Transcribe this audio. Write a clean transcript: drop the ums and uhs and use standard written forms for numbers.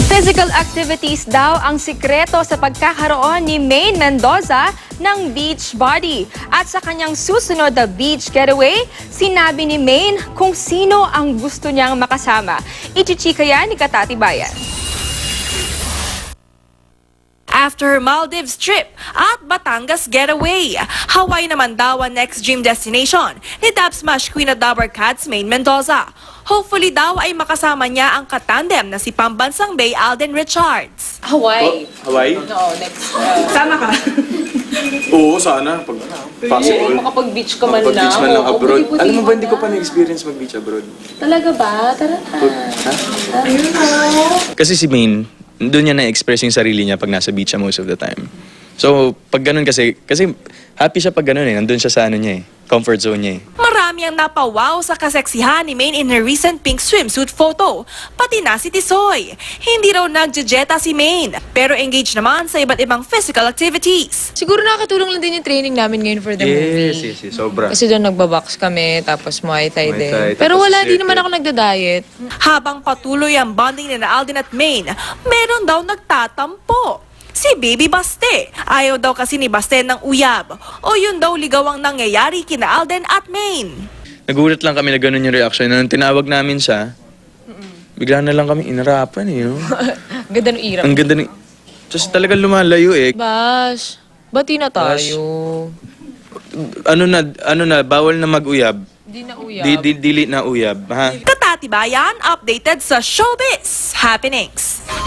Physical activities daw ang sikreto sa pagkakaroon ni Maine Mendoza ng beach body. At sa kanyang susunod na beach getaway, sinabi ni Maine kung sino ang gusto niyang makasama. Ichichika yan ni Katati Bayan. After her Maldives trip at Batangas getaway, Hawaii naman daw ang next dream destination ni Dab Smash Queen of Dabber Cats Maine Mendoza. Hopefully daw ay makasama niya ang katandem na si Pambansang Bay Alden Richards. Hawaii. Hawaii? No, next. Sama ka. Oo, sana. Pag possible. Makapag-beach ka man lang. Makapag-beach man lang Oo, abroad. puti-puti Alam mo ba, ka hindi ko na. pa na-experience mag-beach abroad. Talaga ba? Tara na. Kasi si Maine, doon niya na-express yung sarili niya pag nasa beach siya most of the time. So, pag ganun kasi happy siya pag ganun nandun siya sa ano niya comfort zone niya Marami ang napawaw sa kaseksihan ni Maine in her recent pink swimsuit photo. Pati na si Tisoy. Hindi raw nagjejeta si Maine, pero engaged naman sa iba't ibang physical activities. Siguro nakakatulong lang din yung training namin ngayon for the movie. Yes, sobra. Kasi doon nagbabox kami, tapos Muay Thai Muay din. Thai, Pero tapos wala, di circuit. naman ako nagda-diet. Habang patuloy ang bonding ni Alden at Maine, meron daw nagtatampo. Si Baby Baste. Ayaw daw kasi ni Baste ng uyab. O yun daw ligaw ang nangyayari kina Alden at Maine. Nagulat lang kami na ganun yung reaction. Nung tinawag namin siya, bigla na lang kami inarapan Ganda ng irap. Ang ganda ni... Just talagang lumalayo Bash, bati na tayo. Ano na, bawal na mag-uyab. Di na uyab. Dili na uyab, ha? Katati Bayan, updated sa Showbiz Happenings.